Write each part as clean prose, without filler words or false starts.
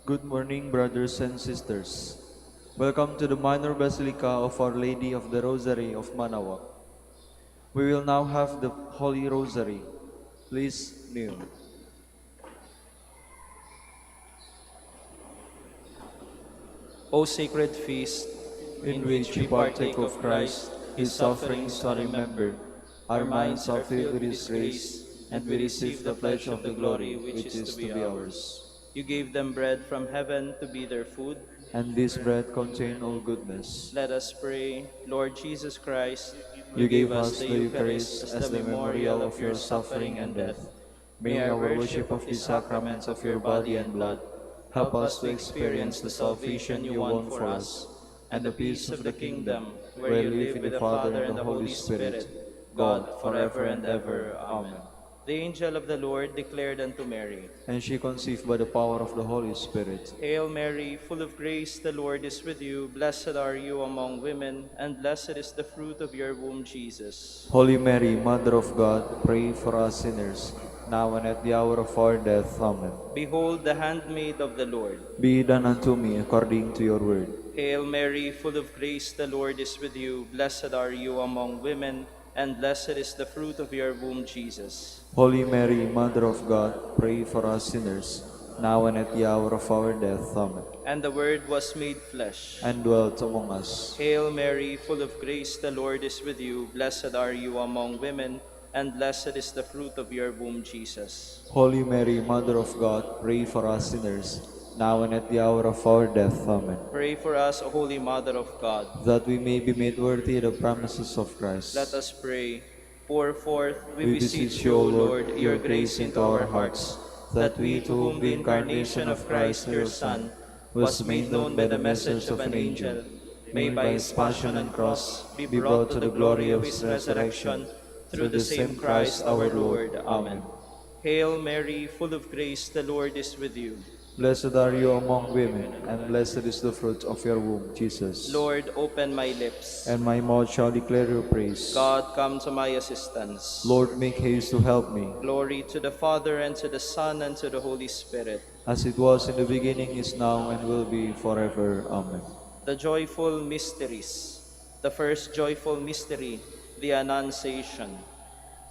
Good morning, brothers and sisters. Welcome to the Minor Basilica of Our Lady of the Rosary of Manaoag. We will now have the Holy Rosary. Please kneel. O sacred feast, In in which which we we partake partake of of Christ, Christ, His His sufferings sufferings are are remembered. remembered. Our Our minds minds are are filled filled with with His His grace, grace, and and we we receive receive the the pledge pledge of of the the glory glory which which is to is to be be ours. ours. You gave them bread from heaven to be their food. And this bread contain all goodness. Let us pray. Lord Jesus Christ, you You gave gave us us the the Eucharist Eucharist as as the the memorial memorial of of your your suffering suffering and and death. death. May May our our worship worship of of the this sacrament sacraments of of your your body body and and blood blood help help us us to to experience experience the the salvation salvation you you won won for for us us and and the the peace peace of of the the kingdom, kingdom, where where you live live with with the the Father Father and and the the Holy Holy Spirit, Spirit, God, God, forever forever and and ever. ever. Amen. Amen. The angel of the Lord declared unto Mary, And she conceived by the power of the Holy Spirit. Hail Mary, full of grace, the Lord is with you. Blessed are you among women, and blessed is the fruit of your womb, Jesus. Holy Mary, Mother of God, pray for us sinners, now and at the hour of our death. Amen. Behold the handmaid of the Lord. Be done unto me according to your word. Hail Mary, full of grace, the Lord is with you. Blessed are you among women, and blessed is the fruit of your womb, Jesus. Holy Mary, Mother of God, pray for us sinners, now and at the hour of our death. Amen. And the Word was made flesh. And dwelt among us. Hail Mary, full of grace, the Lord is with you. Blessed are you among women, and blessed is the fruit of your womb, Jesus. Holy Mary, Mother of God, pray for us sinners, now and at the hour of our death. Amen. Pray for us, O Holy Mother of God. That we may be made worthy of the promises of Let Christ. us pray. Pour forth, we We beseech beseech you, you, O O Lord, Lord, your your grace grace into into our our hearts, hearts, that that we, we, to to whom whom the the incarnation incarnation of of Christ, Christ your your Son Son, was was made made known known by by the the message message of of an an angel, angel, may may by by his his passion passion and and cross cross be be brought brought to to the the glory glory of of his his resurrection, resurrection, through through the the same same Christ Christ our our Lord. Lord. Amen. Amen. Hail Mary, full of grace, the Lord is with you. Blessed are you among women, and blessed is the fruit of your womb, Jesus. Lord, open my lips. And my mouth shall declare your praise. God, come to my assistance. Lord, make haste to help me. Glory to the Father, and to the Son, and to the Holy Spirit. As it was in the beginning, is now, and will be forever. Amen. The joyful mysteries. The first joyful mystery, the Annunciation.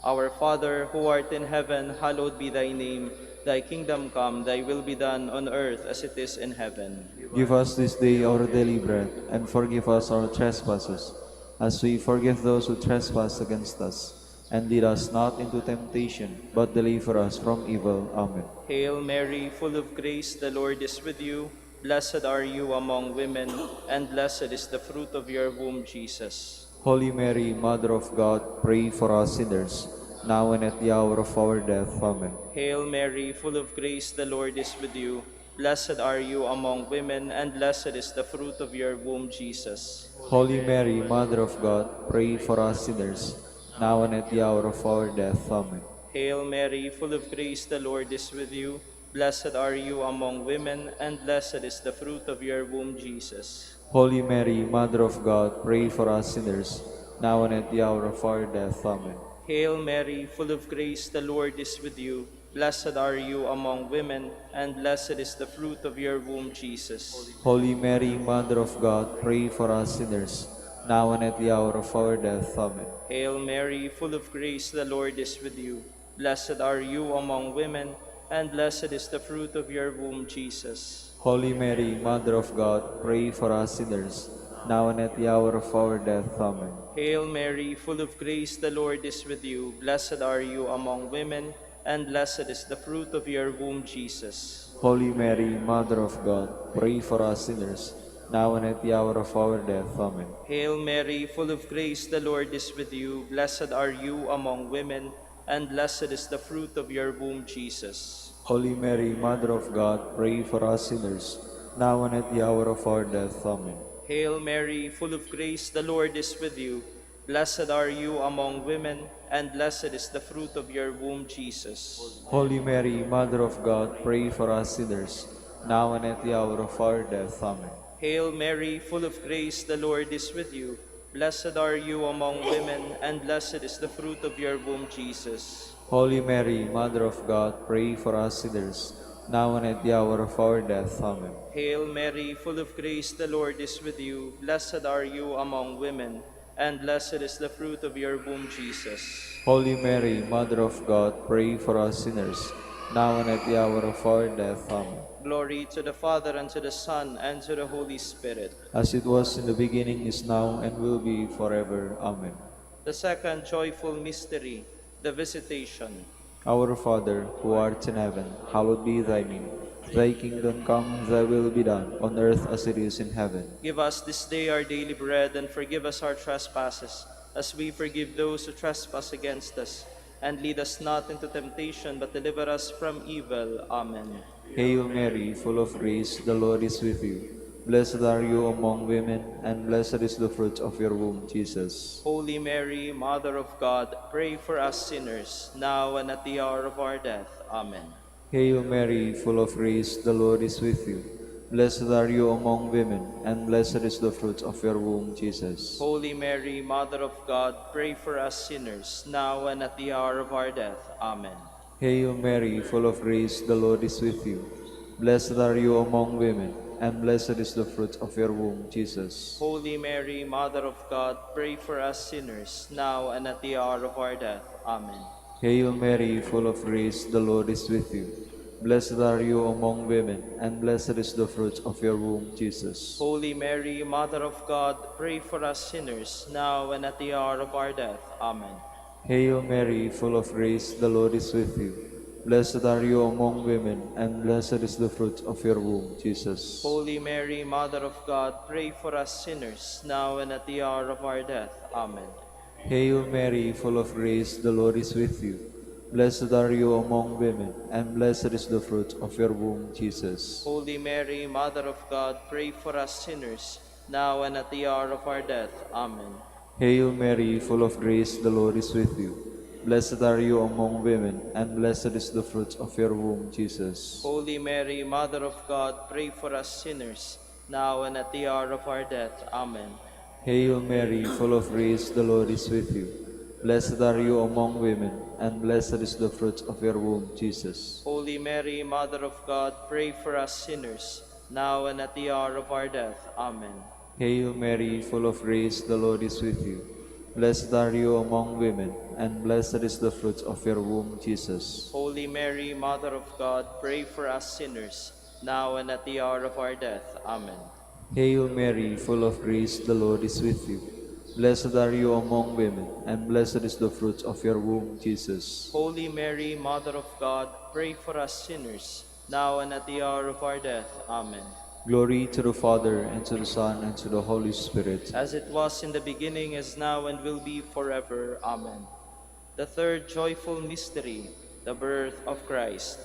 Our Father, who art in heaven, hallowed be thy name. Thy kingdom come, thy will be done on earth as it is in heaven. Give us this day our daily bread, and forgive us our trespasses, as we forgive those who trespass against us. And lead us not into temptation, but deliver us from evil. Amen. Hail Mary, full of grace, the Lord is with you. Blessed are you among women, and blessed is the fruit of your womb, Jesus. Holy Mary, Mother of God, pray for us sinners, now and at the hour of our death. Amen. Hail Mary, full of grace, the Lord is with you. Blessed are you among women, and blessed is the fruit of your womb, Jesus. Holy Mary, Mother of God, pray for us sinners, now and at the hour of our death. Amen. Hail Mary, full of grace, the Lord is with you. Blessed are you among women, and blessed is the fruit of your womb, Jesus. Holy Mary, Mother of God, pray for us sinners, now and at the hour of our death. Amen. Hail Mary, full of grace, the Lord is with you. Blessed are you among women, and blessed is the fruit of your womb, Jesus. Holy Mary, Mother of God, pray for us sinners, now and at the hour of our death. Amen. Hail Mary, full of grace, the Lord is with you. Blessed are you among women, and blessed is the fruit of your womb, Jesus. Holy Mary, Mother of God, pray for us sinners, now and at the hour of our death. Amen. Hail Mary, full of grace, the Lord is with you. Blessed are you among women, and blessed is the fruit of your womb, Jesus. Holy Mary, Mother of God, pray for us sinners, now and at the hour of our death. Amen. Hail Mary, full of grace, the Lord is with you. Blessed are you among women, and blessed is the fruit of your womb, Jesus. Holy Mary, Mother of God, pray for us sinners, now and at the hour of our death. Amen. Hail Mary, full of grace, the Lord is with you. Blessed are you among women, and blessed is the fruit of your womb, Jesus. Holy Mary, Mother of God, pray for us sinners, now and at the hour of our death. Amen. Hail Mary, full of grace, the Lord is with you. Blessed are you among women, and blessed is the fruit of your womb, Jesus. Holy Mary, Mother of God, pray for us sinners, now and at the hour of our death. Amen. Hail Mary, full of grace, the Lord is with you. Blessed are you among women, and blessed is the fruit of your womb, Jesus. Holy Mary, Mother of God, pray for us sinners, now and at the hour of our death. Amen. Glory to the Father, and to the Son, and to the Holy Spirit. As it was in the beginning, is now, and will be forever. Amen. The second joyful mystery, the Visitation. Our Father, who art in heaven, hallowed be thy name. Thy kingdom come, thy will be done, on earth as it is in heaven. Give us this day our daily bread, and forgive us our trespasses, as we forgive those who trespass against us. And lead us not into temptation, but deliver us from evil. Amen. Hail Mary, full of grace, the Lord is with you. Blessed are you among women, and blessed is the fruit of your womb, Jesus. Holy Mary, Mother of God, pray for us sinners, now and at the hour of our death. Amen. Hail Mary, full of grace, the Lord is with you. Blessed are you among women, and blessed is the fruit of your womb, Jesus. Holy Mary, Mother of God, pray for us sinners, now and at the hour of our death. Amen. Hail Mary, full of grace, the Lord is with you. Blessed are you among women, and blessed is the fruit of your womb, Jesus. Holy Mary, Mother of God, pray for us sinners, now and at the hour of our death. Amen. Hail Mary, full of grace, the Lord is with you. Blessed are you among women, and blessed is the fruit of your womb, Jesus. Holy Mary, Mother of God, pray for us sinners, now and at the hour of our death. Amen. Hail Mary, full of grace, the Lord is with you. Blessed are you among women, and blessed is the fruit of your womb, Jesus. Holy Mary, Mother of God, pray for us sinners, now and at the hour of our death. Amen. Hail Mary, full of grace, the Lord is with you. Blessed are you among women, and blessed is the fruit of your womb, Jesus. Holy Mary, Mother of God, pray for us sinners, now and at the hour of our death. Amen. Hail Mary, full of grace, the Lord is with you. Blessed are you among women, and blessed is the fruit of your womb, Jesus. Holy Mary, Mother of God, pray for us sinners, now and at the hour of our death. Amen. Hail Mary, full of grace, the Lord is with you. Blessed are you among women, and blessed is the fruit of your womb, Jesus. Holy Mary, Mother of God, pray for us sinners, now and at the hour of our death. Amen. Hail Mary, full of grace, the Lord is with you. Blessed are you among women, and blessed is the fruit of your womb, Jesus. Holy Mary, Mother of God, pray for us sinners, now and at the hour of our death. Amen. Hail Mary, full of grace, the Lord is with you. Blessed are you among women, and blessed is the fruit of your womb, Jesus. Holy Mary, Mother of God, pray for us sinners, now and at the hour of our death. Amen. Glory to the Father, and to the Son, and to the Holy Spirit. As it was in the beginning, is now, and will be forever. Amen. The third joyful mystery, the birth of Christ.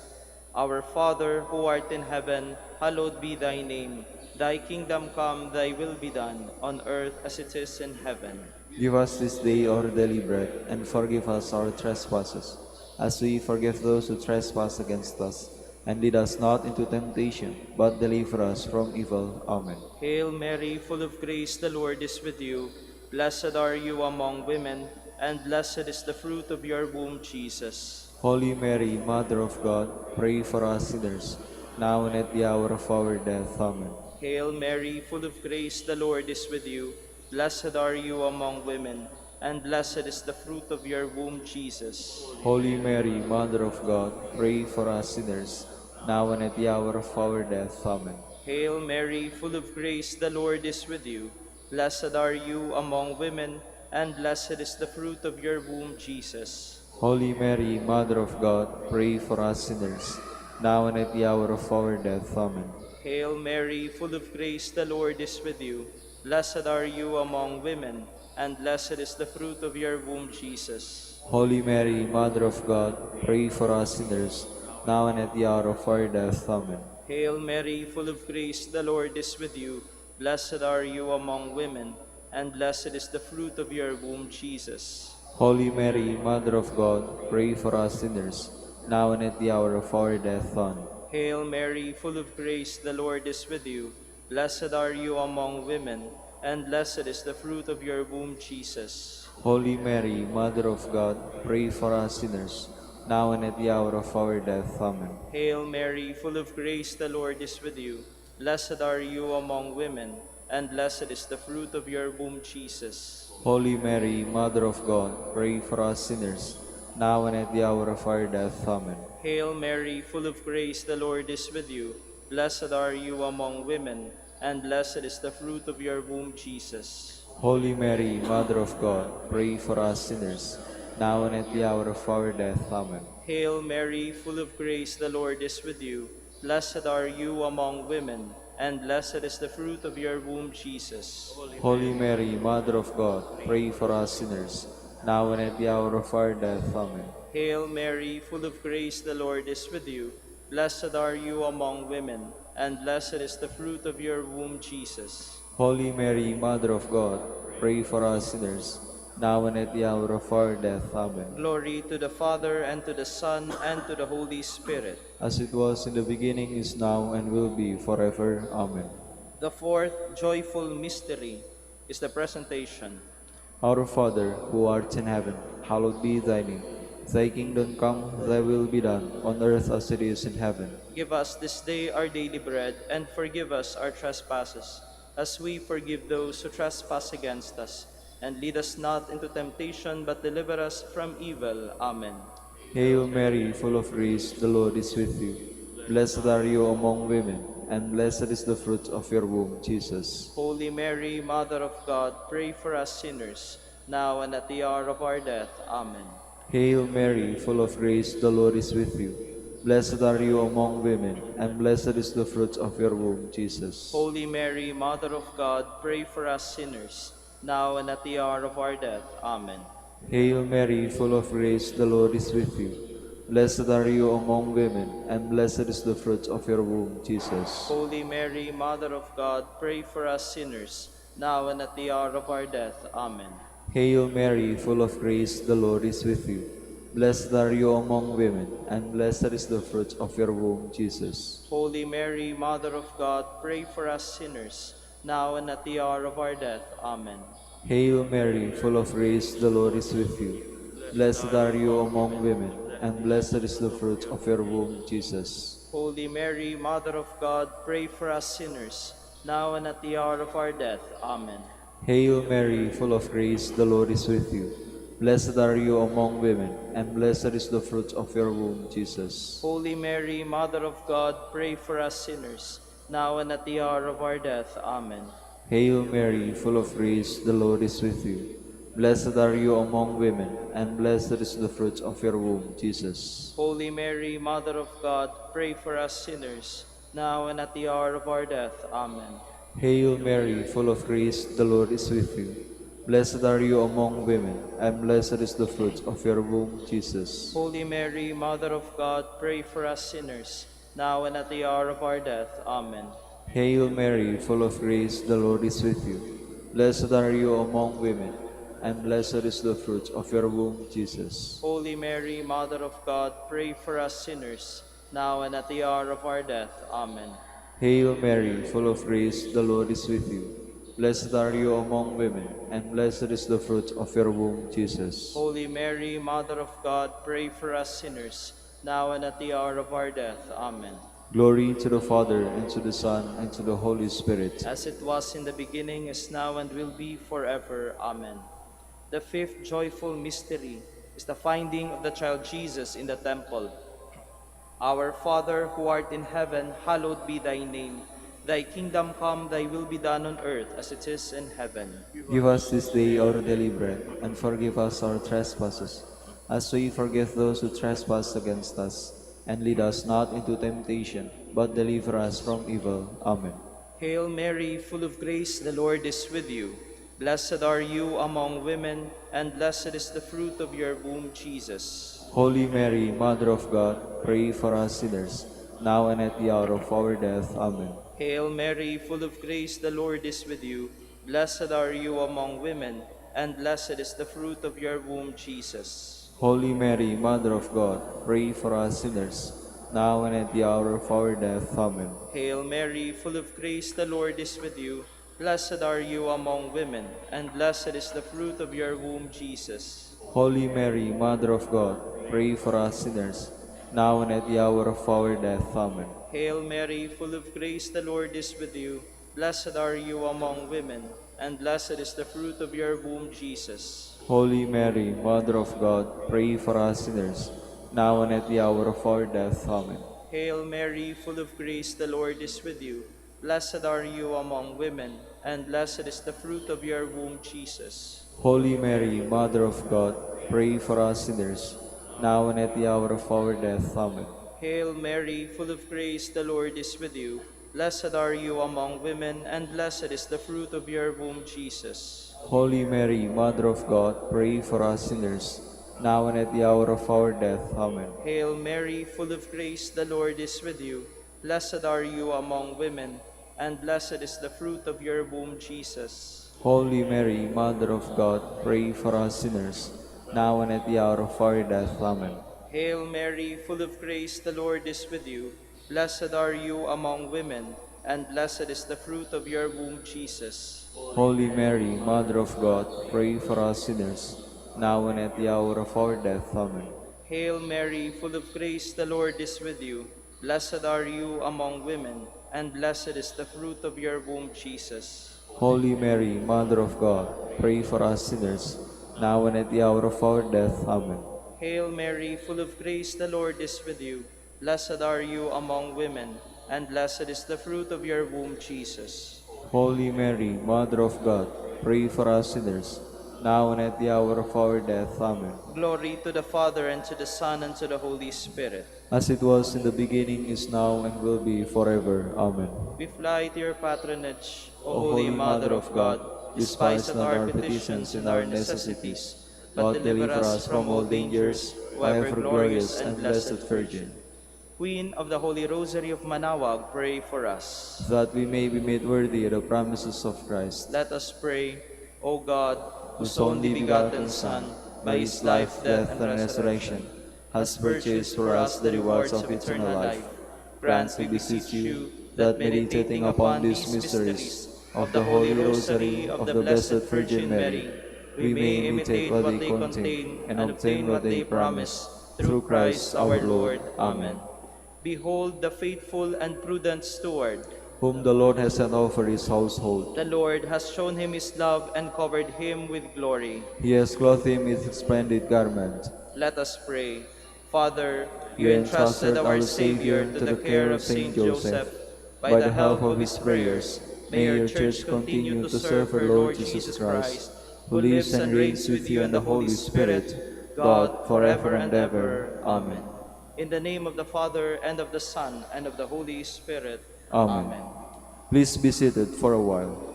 Our Father, who art in heaven, hallowed be thy name. Thy kingdom come, thy will be done, on earth as it is in heaven. Give us this day our daily bread, and forgive us our trespasses, as we forgive those who trespass against us. And lead us not into temptation, but deliver us from evil. Amen. Hail Mary, full of grace, the Lord is with you. Blessed are you among women, and blessed is the fruit of your womb, Jesus. Holy Mary, Mother of God, pray for us sinners, now and at the hour of our death. Amen. Hail Mary, full of grace, the Lord is with you. Blessed are you among women, and blessed is the fruit of your womb, Jesus. Holy Mary, Mother of God, pray for us sinners, now and at the hour of our death. Amen. Hail Mary, full of grace, the Lord is with you. Blessed are you among women, and blessed is the fruit of your womb, Jesus. Holy Mary, Mother of God, pray for us sinners, now and at the hour of our death. Amen. Hail Mary, full of grace, the Lord is with you. Blessed are you among women, and blessed is the fruit of your womb, Jesus. Holy Mary, Mother of God, pray for us sinners, now and at the hour of our death. Amen. Hail Mary, full of grace, the Lord is with you. Blessed are you among women, and blessed is the fruit of your womb, Jesus. Holy Mary, Mother of God, pray for us sinners, now and at the hour of our death. Amen. Hail Mary, full of grace, the Lord is with you. Blessed are you among women, and blessed is the fruit of your womb, Jesus. Holy Mary, Mother of God, pray for us sinners, now and at the hour of our death. Amen. Hail Mary, full of grace, the Lord is with you. Blessed are you among women, and blessed is the fruit of your womb, Jesus. Holy Mary, Mother of God, pray for us sinners, now and at the hour of our death. Amen. Hail Mary, full of grace, the Lord is with you. Blessed are you among women, and blessed is the fruit of your womb, Jesus. Holy Mary, Mother of God, pray for us sinners, now and at the hour of our death. Amen. Hail Mary, full of grace, the Lord is with you. Blessed are you among women, and blessed is the fruit of your womb, Jesus. Holy Mary, Mother of God, pray for us sinners, now and at the hour of our death. Amen. Hail Mary, full of grace, the Lord is with you. Blessed are you among women, and blessed is the fruit of your womb, Jesus. Holy Mary, Mother of God, pray for us sinners, now and at the hour of our death. Amen. Glory to the Father, and to the Son, and to the Holy Spirit. As it was in the beginning, is now, and will be forever. Amen. The fourth joyful mystery is the presentation. Our Father, who art in heaven, hallowed be thy name. Thy kingdom come, thy will be done, on earth as it is in heaven. Give us this day our daily bread, and forgive us our trespasses, as we forgive those who trespass against us. And lead us not into temptation, but deliver us from evil. Amen. Hail Mary, full of grace, the Lord is with you. Blessed are you among women, and blessed is the fruit of your womb, Jesus. Holy Mary, Mother of God, pray for us sinners, now and at the hour of our death. Amen. Hail Mary, full of grace, the Lord is with you. Blessed are you among women, and blessed is the fruit of your womb, Jesus. Holy Mary, Mother of God, pray for us sinners, now and at the hour of our death. Amen. Hail Mary, full of grace, the Lord is with you. Blessed are you among women, and blessed is the fruit of your womb, Jesus. Holy Mary, Mother of God, pray for us sinners, now and at the hour of our death. Amen. Hail Mary, full of grace, the Lord is with you. Blessed are you among women, and blessed is the fruit of your womb, Jesus. Holy Mary, Mother of God, pray for us sinners, now and at the hour of our death. Amen. Hail Mary, full of grace, the Lord is with you. Blessed are you among women, and blessed is the fruit of your womb, Jesus. Holy Mary, Mother of God, pray for us sinners, now and at the hour of our death. Amen. Hail Mary, full of grace, the Lord is with you. Blessed are you among women, and blessed is the fruit of your womb, Jesus. Holy Mary, Mother of God, pray for us sinners, now and at the hour of our death. Amen. Hail Mary, full of grace, the Lord is with you. Blessed are you among women, and blessed is the fruit of your womb, Jesus. Holy Mary, Mother of God, pray for us sinners, now and at the hour of our death. Amen. Hail Mary, full of grace, the Lord is with you. Blessed are you among women, and blessed is the fruit of your womb, Jesus. Holy Mary, Mother of God, pray for us sinners, now and at the hour of our death. Amen. Hail Mary, full of grace, the Lord is with you. Blessed are you among women, and blessed is the fruit of your womb, Jesus. Holy Mary, Mother of God, pray for us sinners, now and at the hour of our death. Amen. Hail Mary, full of grace, the Lord is with you. Blessed are you among women, and blessed is the fruit of your womb, Jesus. Holy Mary, Mother of God, pray for us sinners, now and at the hour of our death. Amen. Glory to the Father, and to the Son, and to the Holy Spirit. As it was in the beginning, is now, and will be forever. Amen. The fifth joyful mystery is the finding of the child Jesus in the temple. Our Father, who art in heaven, hallowed be thy name. Thy kingdom come, thy will be done on earth as it is in heaven. Give us this day our daily bread, and forgive us our trespasses, as we forgive those who trespass against us. And lead us not into temptation, but deliver us from evil. Amen. Hail Mary, full of grace, the Lord is with you. Blessed are you among women, and blessed is the fruit of your womb, Jesus. Holy Mary, Mother of God, pray for us sinners, now and at the hour of our death. Amen. Hail Mary, full of grace, the Lord is with you. Blessed are you among women, and blessed is the fruit of your womb, Jesus. Holy Mary, Mother of God, pray for us sinners, now and at the hour of our death. Amen. Hail Mary, full of grace, the Lord is with you. Blessed are you among women, and blessed is the fruit of your womb, Jesus. Holy Mary, Mother of God, pray for us sinners, now and at the hour of our death. Amen. Hail Mary, full of grace, the Lord is with you. Blessed are you among women, and blessed is the fruit of your womb, Jesus. Holy Mary, Mother of God, pray for us sinners, now and at the hour of our death. Amen. Hail Mary, full of grace, the Lord is with you. Blessed are you among women, and blessed is the fruit of your womb, Jesus. Holy Mary, Mother of God, pray for us sinners, now and at the hour of our death. Amen. Hail Mary, full of grace, the Lord is with you. Blessed are you among women, and blessed is the fruit of your womb, Jesus. Holy Mary, Mother of God, pray for us sinners, now and at the hour of our death. Amen. Hail Mary, full of grace, the Lord is with you. Blessed are you among women, and blessed is the fruit of your womb, Jesus. Holy Mary, Mother of God, pray for us sinners, now and at the hour of our death. Amen. Hail Mary, full of grace, the Lord is with you. Blessed are you among women, and blessed is the fruit of your womb, Jesus. Holy Mary, Mother of God, pray for us sinners, now and at the hour of our death. Amen. Hail Mary, full of grace, the Lord is with you. Blessed are you among women, and blessed is the fruit of your womb, Jesus. Holy Mary, Mother of God, pray for us sinners, now and at the hour of our death. Amen. Hail Mary, full of grace, the Lord is with you. Blessed are you among women, and blessed is the fruit of your womb, Jesus. Holy Mary, Mother of God, pray for us sinners, now and at the hour of our death. Amen. Glory to the Father, and to the Son, and to the Holy Spirit. As it was in the beginning, is now, and will be forever. Amen. We fly to your patronage, O Holy Mother of God, despise not our petitions and our necessities, but deliver us from all dangers, O ever glorious and blessed Virgin, Queen of the Holy Rosary of Manaoag, pray for us. that we may be made worthy of the promises of Christ, Let us pray. O God, whose only begotten Son, by his life, death, and resurrection, has purchased for us the rewards of eternal life, grant, we beseech you, that meditating upon these mysteries of the Holy Rosary of the Blessed Virgin Mary, we may imitate what they contain and obtain what they promise, through Christ our Lord. Amen. Behold the faithful and prudent steward. Whom the Lord has sent over his household. The Lord has shown him his love and covered him with glory. He has clothed him with a splendid garment. Let us pray. Father, You entrusted our Savior to the care of Saint Joseph. By the help of his prayers, may your Church continue to serve her Lord Jesus Christ, who lives and reigns with you and the Holy Spirit, God, forever and ever. Amen. In the name of the Father, and of the Son, and of the Holy Spirit. Amen. Please be seated for a while.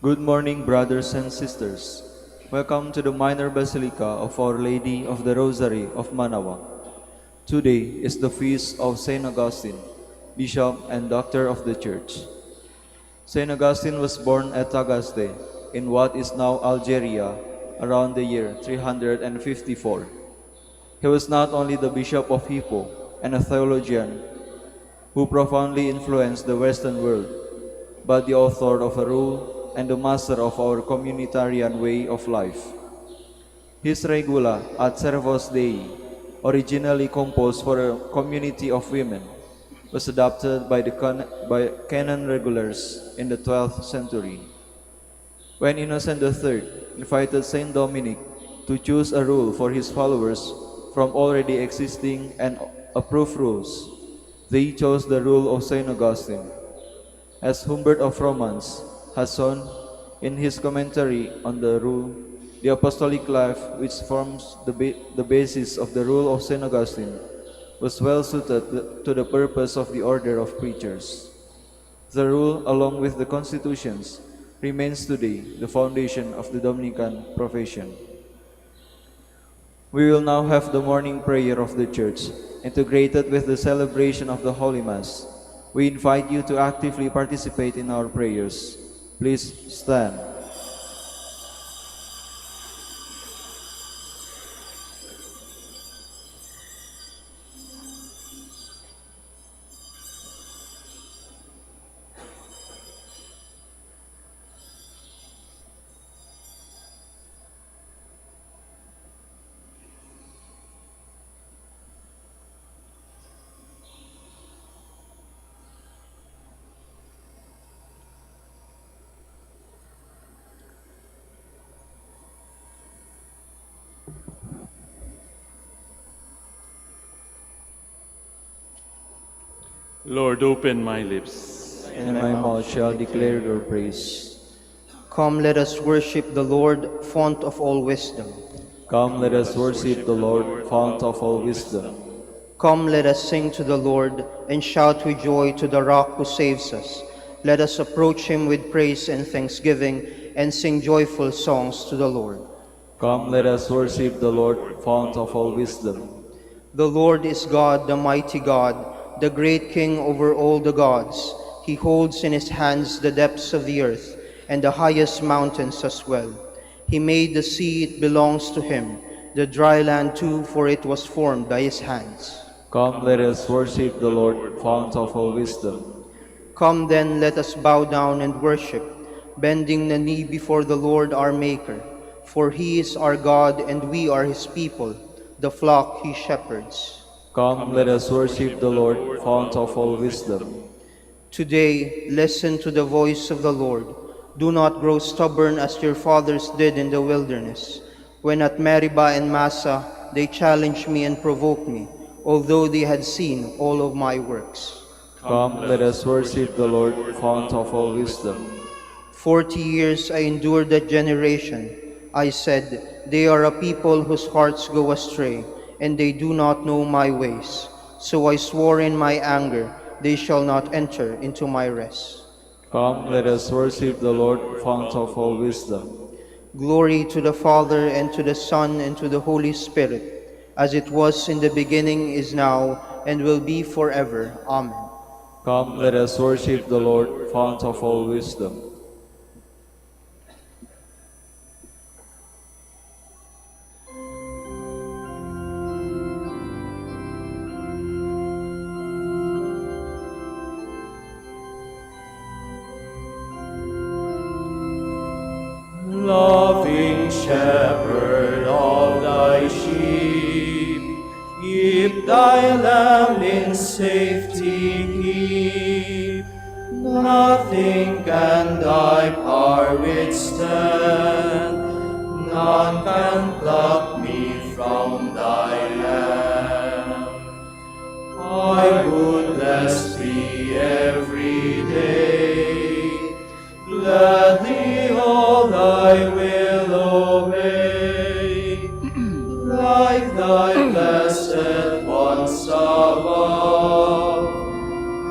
Good morning, brothers and sisters. Welcome to the Minor Basilica of Our Lady of the Rosary of Manaoag. Today is the feast of Saint Augustine, Bishop and Doctor of the Church. Saint Augustine was born at Tagaste in what is now Algeria around the year 354. He was not only the Bishop of Hippo and a theologian who profoundly influenced the Western world, but the author of a rule and the master of our communitarian way of life. His regula ad servos Dei, originally composed for a community of women, was adopted by the by canon regulars in the 12th century. When Innocent III invited Saint Dominic to choose a rule for his followers from already existing and approved rules, they chose the rule of Saint Augustine. As Humbert of Romans has shown in his commentary on the rule, the apostolic life, which forms the basis of the rule of Saint Augustine, was well suited to the purpose of the order of preachers. The rule, along with the constitutions, remains today the foundation of the Dominican profession. We will now have the morning prayer of the Church, integrated with the celebration of the Holy Mass. We invite you to actively participate in our prayers. Please stand. Lord, open my lips. And my mouth shall declare your praise. Come, let us worship the Lord, font of all wisdom. Come, let us worship the Lord, fount of all wisdom. Come, let us sing to the Lord, and shout with joy to the Rock who saves us. Let us approach him with praise and thanksgiving, and sing joyful songs to the Lord. Come, let us worship the Lord, fount of all wisdom. The Lord is God, the mighty God, the great King over all the gods. He holds in his hands the depths of the earth, and the highest mountains as well. He made the sea, it belongs to him, the dry land too, for it was formed by his hands. Come, let us worship the Lord, fount of all wisdom. Come then, let us bow down and worship, bending the knee before the Lord our Maker. For he is our God, and we are his people, the flock he shepherds. Come, let us worship the Lord, fount of all wisdom. Today, listen to the voice of the Lord. Do not grow stubborn as your fathers did in the wilderness, when at Meribah and Massa they challenged me and provoked me, although they had seen all of my works. Come, let us worship the Lord, fount of all wisdom. 40 years I endured that generation. I said, they are a people whose hearts go astray, and they do not know my ways. So I swore in my anger, they shall not enter into my rest. Come, let us worship the Lord, fount of all wisdom. Glory to the Father, and to the Son, and to the Holy Spirit, as it was in the beginning, is now, and will be forever. Amen. Come, let us worship the Lord, fount of all wisdom. Loving shepherd of thy sheep, keep thy lamb in safety keep. Nothing can thy power withstand, none can pluck me from thy hand. I would bless thee every day, gladly all thy will obey, like thy blessed ones above,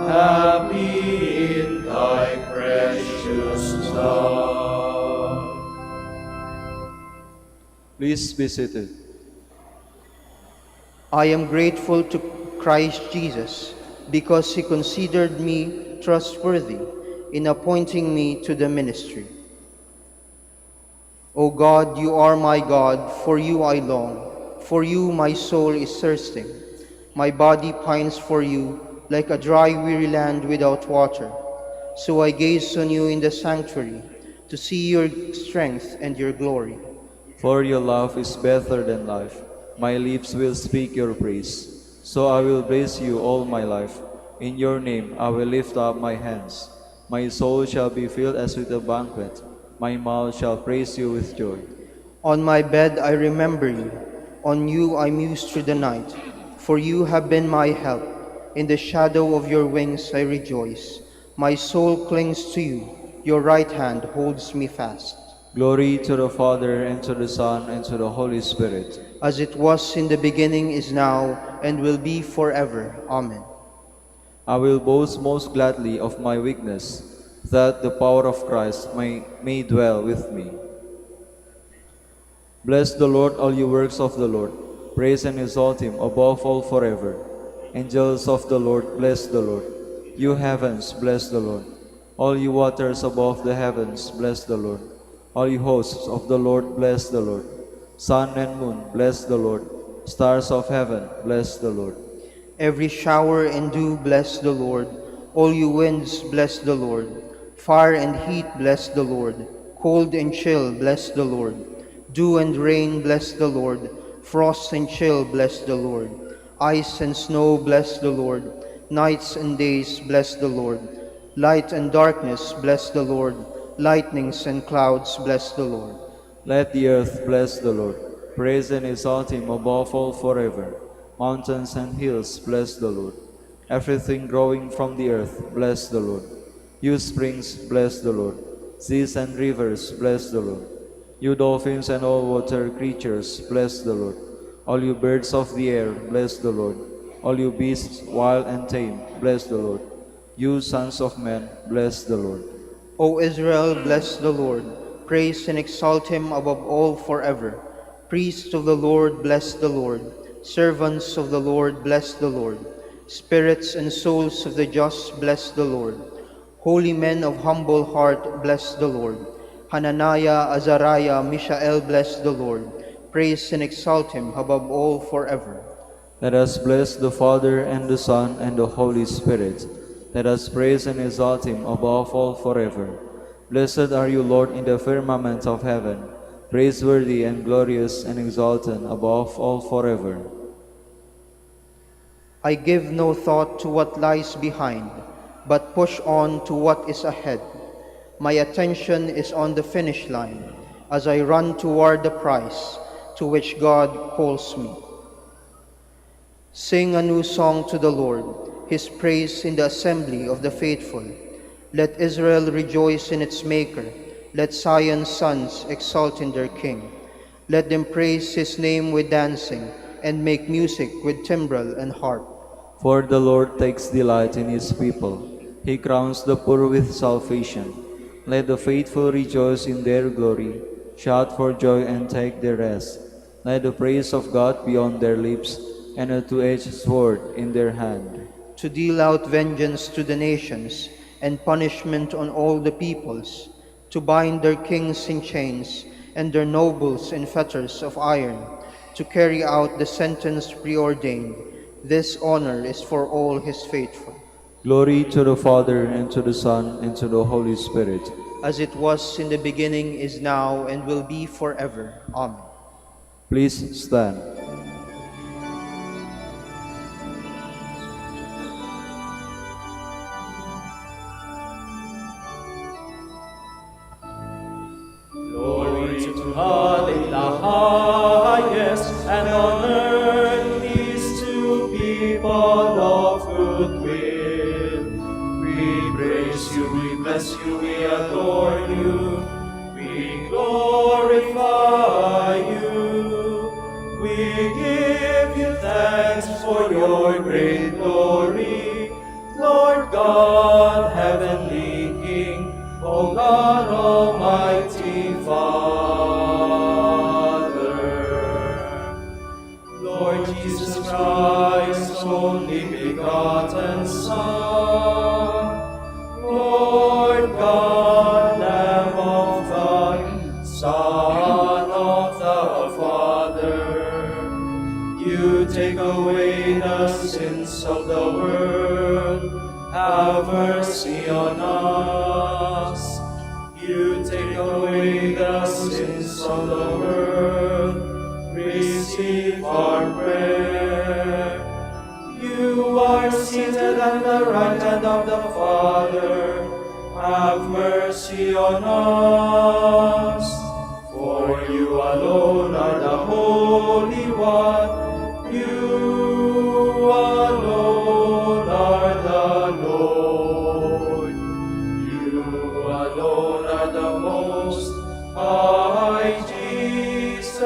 happy in thy precious love. Please be seated. I am grateful to Christ Jesus because he considered me trustworthy in appointing me to the ministry. O God, you are my God, for you I long. For you my soul is thirsting. My body pines for you like a dry, weary land without water. So I gaze on you in the sanctuary to see your strength and your glory. For your love is better than life. My lips will speak your praise. So I will praise you all my life. In your name I will lift up my hands. My soul shall be filled as with a banquet. My mouth shall praise you with joy. On my bed I remember you. On you I muse through the night. For you have been my help. In the shadow of your wings I rejoice. My soul clings to you. Your right hand holds me fast. Glory to the Father, and to the Son, and to the Holy Spirit. As it was in the beginning, is now, and will be forever. Amen. I will boast most gladly of my weakness, that the power of Christ may dwell with me. Bless the Lord, all you works of the Lord. Praise and exalt him above all forever. Angels of the Lord, bless the Lord. You heavens, bless the Lord. All you waters above the heavens, bless the Lord. All you hosts of the Lord, bless the Lord. Sun and moon, bless the Lord. Stars of heaven, bless the Lord. Every shower and dew, bless the Lord. All you winds, bless the Lord. Fire and heat, bless the Lord. Cold and chill, bless the Lord. Dew and rain, bless the Lord. Frost and chill, bless the Lord. Ice and snow, bless the Lord. Nights and days, bless the Lord. Light and darkness, bless the Lord. Lightnings and clouds, bless the Lord. Let the earth bless the Lord. Praise and exalt him above all forever. Mountains and hills, bless the Lord. Everything growing from the earth, bless the Lord. You springs, bless the Lord. Seas and rivers, bless the Lord. You dolphins and all water creatures, bless the Lord. All you birds of the air, bless the Lord. All you beasts, wild and tame, bless the Lord. You sons of men, bless the Lord. O Israel, bless the Lord. Praise and exalt him above all forever. Priests of the Lord, bless the Lord. Servants of the Lord, bless the Lord. Spirits and souls of the just, bless the Lord. Holy men of humble heart, bless the Lord. Hananiah, Azariah, Mishael, bless the Lord. Praise and exalt him above all forever. Let us bless the Father, and the Son, and the Holy Spirit. Let us praise and exalt him above all forever. Blessed are you, Lord, in the firmament of heaven, praiseworthy and glorious and exalted above all forever. I give no thought to what lies behind, but push on to what is ahead. My attention is on the finish line as I run toward the prize to which God calls me. Sing a new song to the Lord, his praise in the assembly of the faithful. Let Israel rejoice in its Maker. Let Zion's sons exult in their King. Let them praise his name with dancing and make music with timbrel and harp. For the Lord takes delight in his people. He crowns the poor with salvation. Let the faithful rejoice in their glory. Shout for joy and take their rest. Let the praise of God be on their lips, and a two-edged sword in their hand, to deal out vengeance to the nations and punishment on all the peoples, to bind their kings in chains and their nobles in fetters of iron, to carry out the sentence preordained. This honor is for all his faithful. Glory to the Father, and to the Son, and to the Holy Spirit. As it was in the beginning, is now, and will be forever. Amen. Please stand. Glory to God in the highest, and on earth peace to people of good will. We praise you, we bless you, we adore you, we glorify you. We give you thanks for your great glory, Lord God, heavenly King, O God, Almighty Father. mercy on us. You take away the sins of the world. Receive our prayer. You are seated at the right hand of the Father. Have mercy on us. For you alone are the Holy One. You alone are the Lord. You alone are the Most High Jesus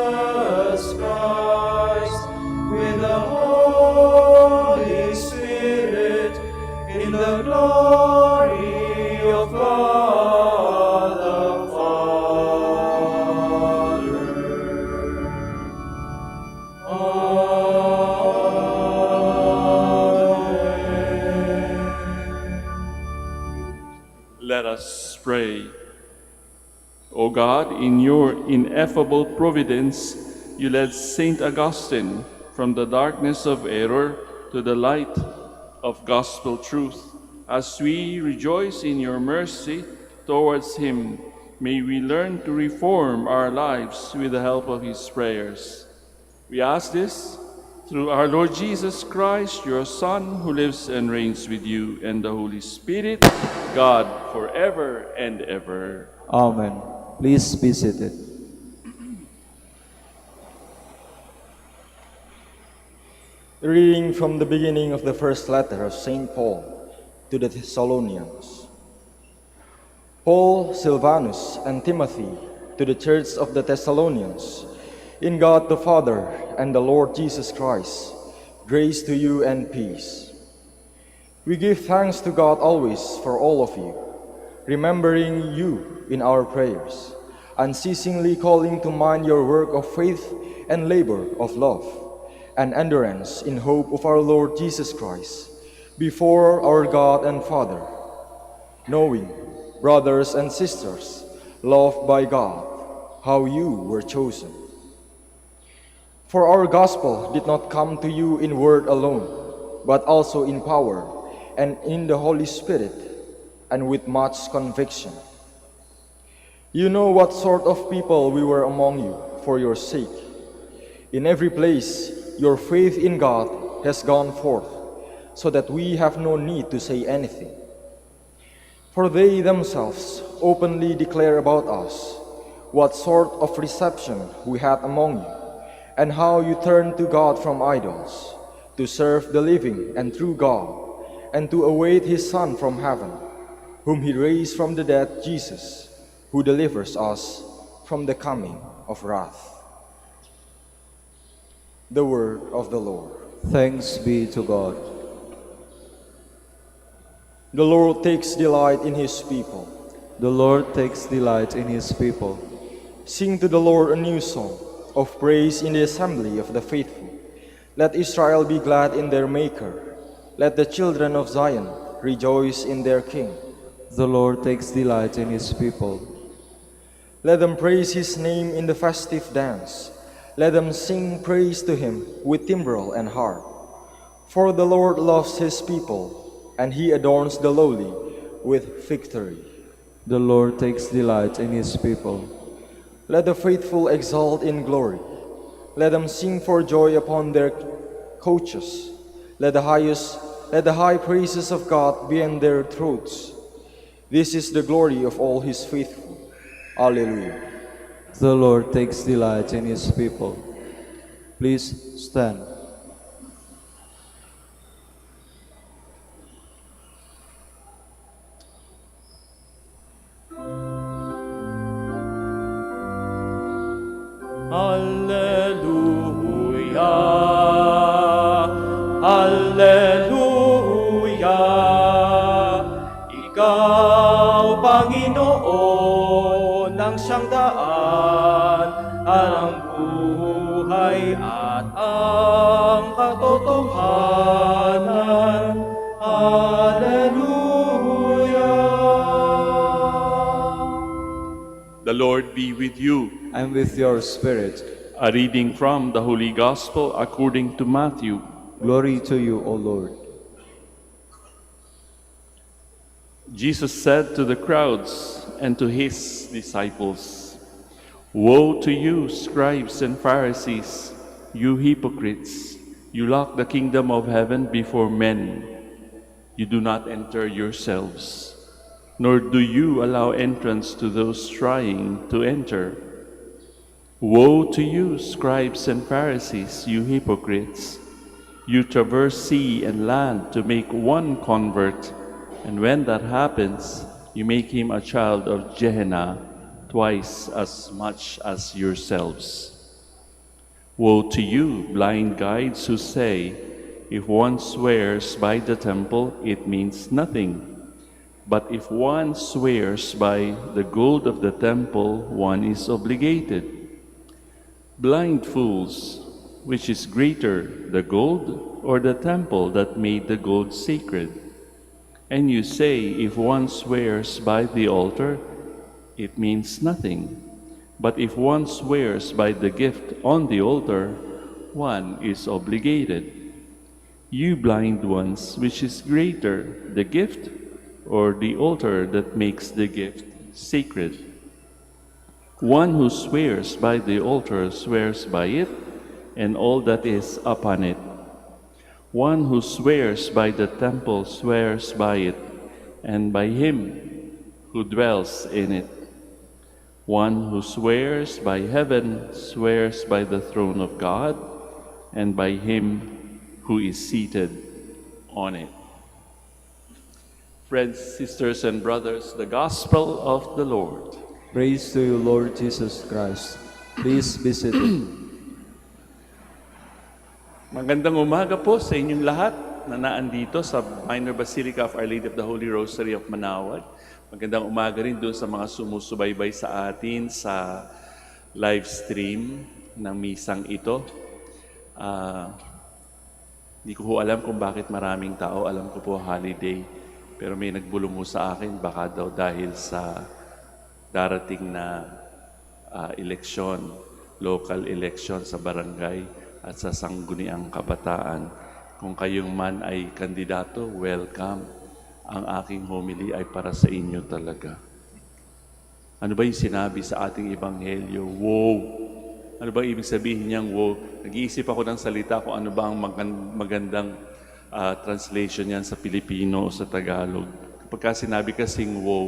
Christ, with the Holy Spirit, in the glory of God the Father. Let us pray. O God, in your ineffable providence, you led Saint Augustine from the darkness of error to the light of gospel truth. As we rejoice in your mercy towards him, may we learn to reform our lives with the help of his prayers. We ask this through our Lord Jesus Christ, your Son, who lives and reigns with you and the Holy Spirit, God, forever and ever. Amen. Please be seated. Reading from the beginning of the first letter of St. Paul to the Thessalonians. Paul, Silvanus, and Timothy, to the church of the Thessalonians, in God the Father and the Lord Jesus Christ, grace to you and peace. We give thanks to God always for all of you, remembering you in our prayers, unceasingly calling to mind your work of faith and labor of love, and endurance in hope of our Lord Jesus Christ, before our God and Father, knowing, brothers and sisters, loved by God, how you were chosen. For our gospel did not come to you in word alone, but also in power and in the Holy Spirit, and with much conviction. You know what sort of people we were among you for your sake. In every place, your faith in God has gone forth, so that we have no need to say anything. For they themselves openly declare about us what sort of reception we had among you, and how you turned to God from idols, to serve the living and true God, and to await his Son from heaven, whom he raised from the dead, Jesus, who delivers us from the coming of wrath. The word of the Lord. Thanks be to God. The Lord takes delight in his people. The Lord takes delight in his people. Sing to the Lord a new song of praise in the assembly of the faithful. Let Israel be glad in their Maker. Let the children of Zion rejoice in their King. The Lord takes delight in his people. Let them praise his name in the festive dance. Let them sing praise to him with timbrel and harp. For the Lord loves his people, and he adorns the lowly with victory. The Lord takes delight in his people. Let the faithful exult in glory. Let them sing for joy upon their couches. Let the high praises of God be in their throats. This is the glory of all his faithful. Alleluia. The Lord takes delight in his people. Please stand. Alleluia, Alleluia. Ikaw, Panginoon, ang siyang daan, ang buhay at ang katotohanan. Alleluia. The Lord be with you. And with your spirit. A reading from the Holy Gospel according to Matthew. Glory to you, O Lord. Jesus said to the crowds and to his disciples, "Woe to you, scribes and Pharisees, you hypocrites! You lock the kingdom of heaven before men. You do not enter yourselves, nor do you allow entrance to those trying to enter. Woe to you, scribes and Pharisees, you hypocrites! You traverse sea and land to make one convert, and when that happens, you make him a child of Gehenna twice as much as yourselves. Woe to you, blind guides who say, if one swears by the temple, it means nothing. But if one swears by the gold of the temple, one is obligated. Blind fools, which is greater, the gold or the temple that made the gold sacred? And you say, if one swears by the altar, it means nothing. But if one swears by the gift on the altar, one is obligated. You blind ones, which is greater, the gift or the altar that makes the gift sacred? One who swears by the altar swears by it and all that is upon it. One who swears by the temple swears by it and by him who dwells in it. One who swears by heaven swears by the throne of God and by him who is seated on it. Friends, sisters, and brothers, the Gospel of the Lord. Praise to you, Lord Jesus Christ. Please be seated. Magandang umaga po sa inyong lahat na naandito sa Minor Basilica of Our Lady of the Holy Rosary of Manaoag. Magandang umaga rin doon sa mga sumusubaybay sa atin sa live stream ng misang ito. Hindi ko po alam kung bakit maraming tao. Alam ko po holiday. Pero may nagbulong mo sa akin, baka daw dahil sa darating na eleksyon, local election sa barangay at sa sangguniang kabataan. Kung kayong man ay kandidato, welcome. Ang aking homily ay para sa inyo talaga. Ano ba yung sinabi sa ating ebanghelyo? Wow! Ano ba ibig sabihin niyang wow? Nag-iisip ako ng salita kung ano ba ang magandang translation yan sa Pilipino o sa Tagalog. Kapag sinabi kasing wow,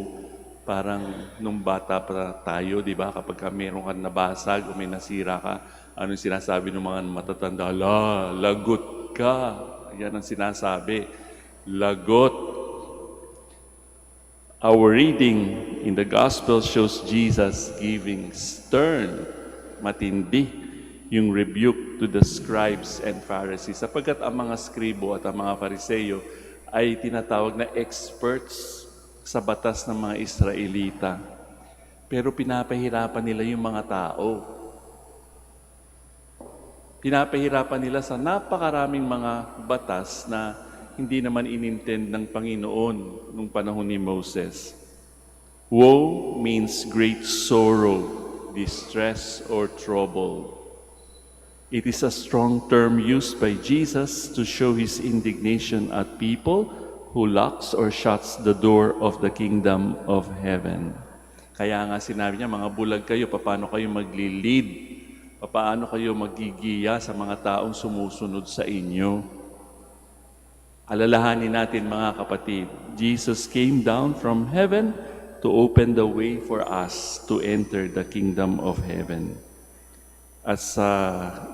parang nung bata pa tayo, di ba? Kapag meron kang nabasag o may nasira ka, ano yung sinasabi ng mga matatanda? Lagot ka. Yan ang sinasabi. Lagot. Our reading in the Gospel shows Jesus giving stern, matindi, yung rebuke to the scribes and Pharisees. Sapagkat ang mga skribo at ang mga Fariseyo ay tinatawag na experts sa batas ng mga Israelita. Pero pinapahirapan nila yung mga tao. Pinapahirapan nila sa napakaraming mga batas na hindi naman inintend ng Panginoon nung panahon ni Moses. Woe means great sorrow, distress, or trouble. It is a strong term used by Jesus to show his indignation at people who locks or shuts the door of the kingdom of heaven. Kaya nga sinabi niya, mga bulag kayo, paano kayo magli-lead? Paano kayo magigiya sa mga taong sumusunod sa inyo? Alalahanin natin mga kapatid, Jesus came down from heaven to open the way for us to enter the kingdom of heaven. At sa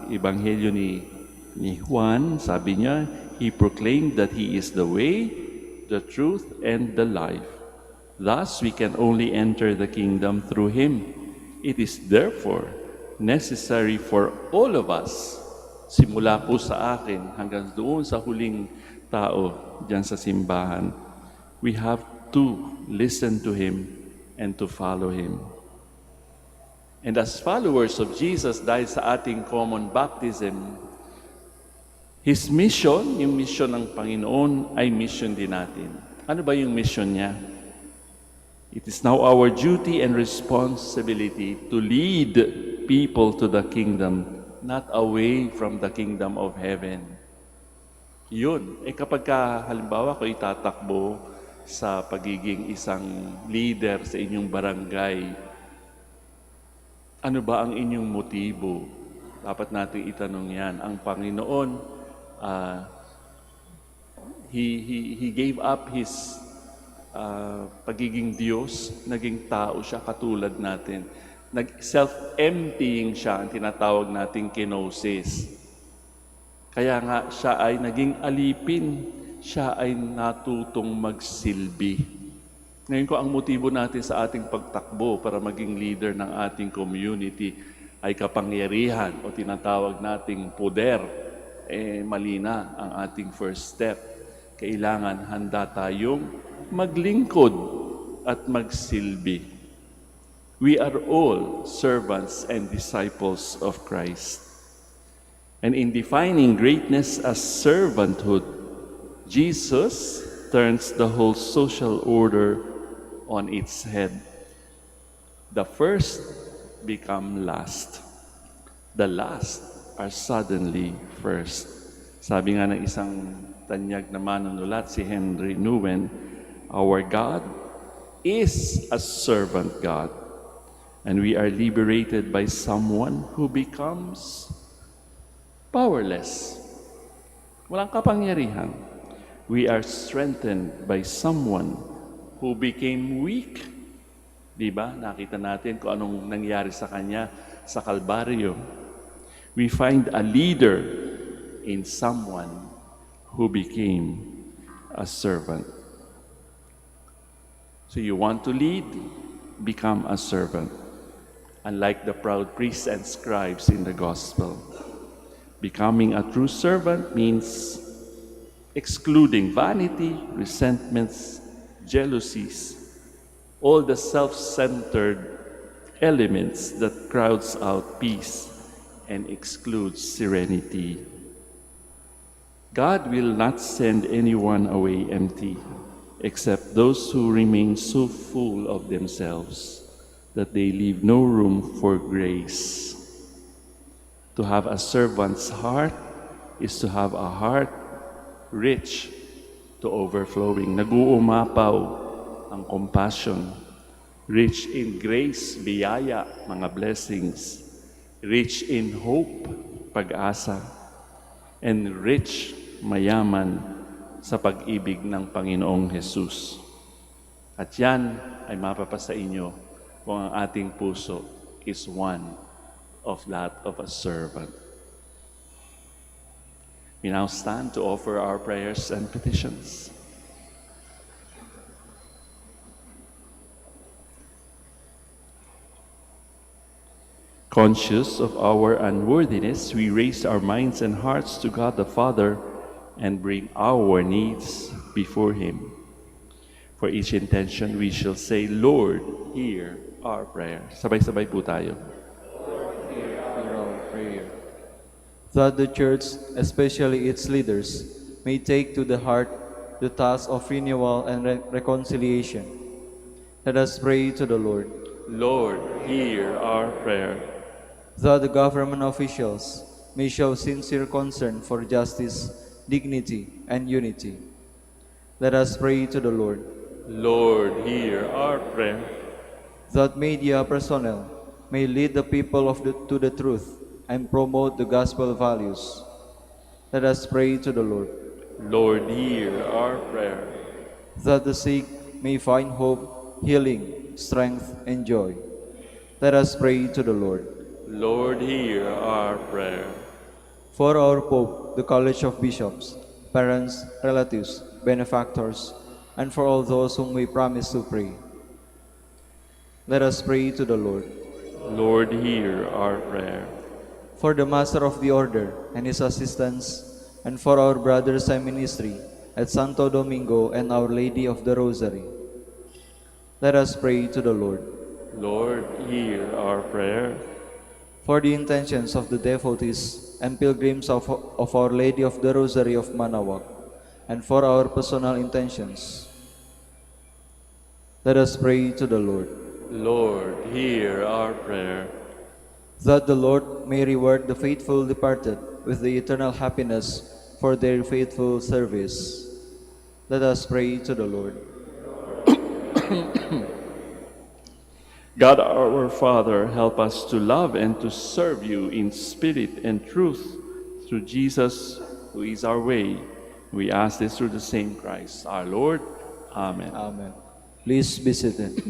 Ebanghelyo ni Juan, sabi niya, he proclaimed that he is the way, the truth, and the life. Thus, we can only enter the kingdom through him. It is therefore necessary for all of us, simula po sa akin hanggang doon sa huling tao diyan sa simbahan, we have to listen to him and to follow him. And as followers of Jesus, dahil sa ating common baptism, his mission, yung mission ng Panginoon, ay mission din natin. Ano ba yung mission niya? It is now our duty and responsibility to lead people to the kingdom, not away from the kingdom of heaven. Yun. Kapag halimbawa ko itatakbo sa pagiging isang leader sa inyong barangay. Ano ba ang inyong motibo? Dapat natin itanong yan. Ang Panginoon, He gave up His pagiging Diyos, naging tao siya katulad natin. Self-emptying siya, ang tinatawag nating kenosis. Kaya nga siya ay naging alipin, siya ay natutong magsilbi. Ngayon ko ang motibo natin sa ating pagtakbo para maging leader ng ating community ay kapangyarihan o tinatawag nating poder. Mali na ang ating first step. Kailangan handa tayong maglingkod at magsilbi. We are all servants and disciples of Christ. And in defining greatness as servanthood, Jesus turns the whole social order on its head. The first become last. The last are suddenly first. Sabi nga ng isang tanyag na manunulat, si Henry Nouwen, our God is a servant God, and we are liberated by someone who becomes powerless. Walang kapangyarihan. We are strengthened by someone who became weak. Diba? Nakita natin kung anong nangyari sa kanya sa Kalbaryo. We find a leader in someone who became a servant. So you want to lead? Become a servant. Unlike the proud priests and scribes in the gospel. Becoming a true servant means excluding vanity, resentments, jealousies, all the self-centered elements that crowds out peace and excludes serenity. God will not send anyone away empty, except those who remain so full of themselves that they leave no room for grace. To have a servant's heart is to have a heart rich to overflowing. Nag-uumapaw ang compassion, rich in grace, biyaya, mga blessings, rich in hope, pag-asa, and rich, mayaman sa pag-ibig ng Panginoong Jesus. At yan ay mapapasa inyo kung ang ating puso is one of that of a servant. We now stand to offer our prayers and petitions. Conscious of our unworthiness, we raise our minds and hearts to God the Father and bring our needs before Him. For each intention, we shall say, Lord, hear our prayer. Sabay-sabay po tayo. Hear our prayer. That the Church, especially its leaders, may take to the heart the task of renewal and reconciliation. Let us pray to the Lord. Lord, hear our prayer. That the government officials may show sincere concern for justice, dignity, and unity. Let us pray to the Lord. Lord, hear our prayer. That media personnel may lead the people to the truth and promote the gospel values. Let us pray to the Lord. Lord, hear our prayer. That the sick may find hope, healing, strength, and joy. Let us pray to the Lord. Lord, hear our prayer. For our Pope, the College of Bishops, parents, relatives, benefactors, and for all those whom we promise to pray. Let us pray to the Lord. Lord, hear our prayer. For the Master of the Order and his assistants, and for our brothers in ministry at Santo Domingo and Our Lady of the Rosary. Let us pray to the Lord. Lord, hear our prayer. For the intentions of the devotees and pilgrims of Our Lady of the Rosary of Manaoag, and for our personal intentions. Let us pray to the Lord. Lord, hear our prayer. That the Lord may reward the faithful departed with the eternal happiness for their faithful service. Let us pray to the Lord. God our Father, help us to love and to serve you in spirit and truth through Jesus, who is our way. We ask this through the same Christ, our Lord. Amen. Amen. Please be seated.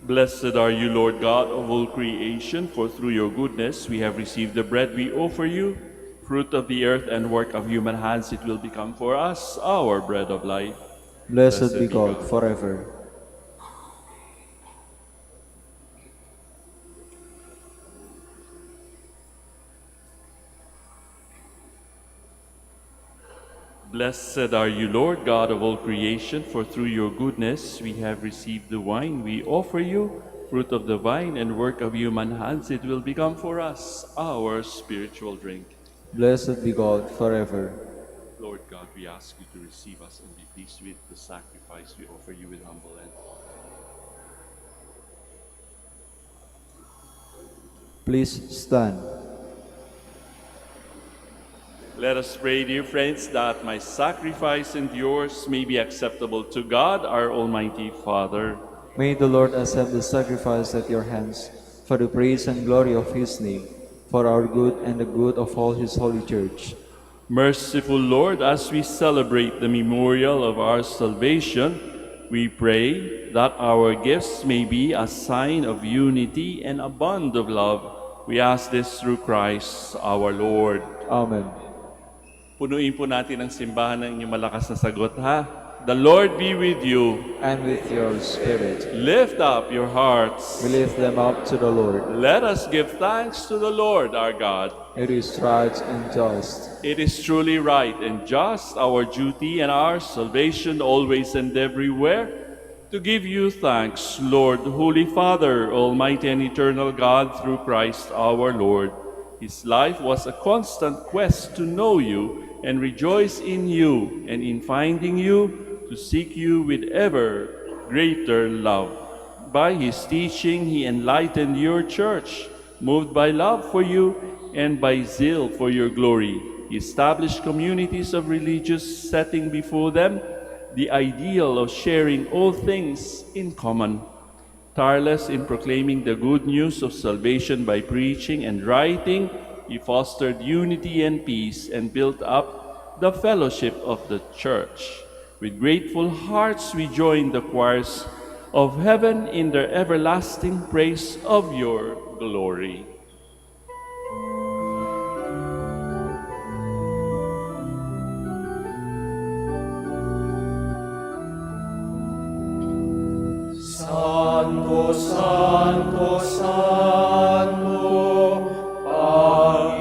Blessed are you, Lord God of all creation, for through your goodness we have received the bread we offer you, fruit of the earth and work of human hands. It will become for us our bread of life. Blessed be God forever. Blessed are you, Lord God of all creation, for through your goodness we have received the wine we offer you, fruit of the vine and work of human hands. It will become for us our spiritual drink. Blessed be God forever. Lord God, we ask you to receive us and be pleased with the sacrifice we offer you with humble hands. Please stand. Let us pray, dear friends, that my sacrifice and yours may be acceptable to God, our Almighty Father. May the Lord accept the sacrifice at your hands for the praise and glory of his name, for our good and the good of all his holy church. Merciful Lord, as we celebrate the memorial of our salvation, we pray that our gifts may be a sign of unity and a bond of love. We ask this through Christ our Lord. Amen. Punuin po natin ang simbahan ng inyong malakas na sagot, ha? The Lord be with you. And with your spirit. Lift up your hearts. We lift them up to the Lord. Let us give thanks to the Lord our God. It is right and just. It is truly right and just, our duty and our salvation always and everywhere, to give you thanks, Lord, Holy Father, Almighty and eternal God, through Christ our Lord. His life was a constant quest to know you and rejoice in you, and in finding you, to seek you with ever greater love. By his teaching, he enlightened your church, moved by love for you and by zeal for your glory. He established communities of religious, setting before them the ideal of sharing all things in common. Tireless in proclaiming the good news of salvation by preaching and writing, he fostered unity and peace and built up the fellowship of the church. With grateful hearts we join the choirs of heaven in their everlasting praise of your glory. Santo, Santo, Santo,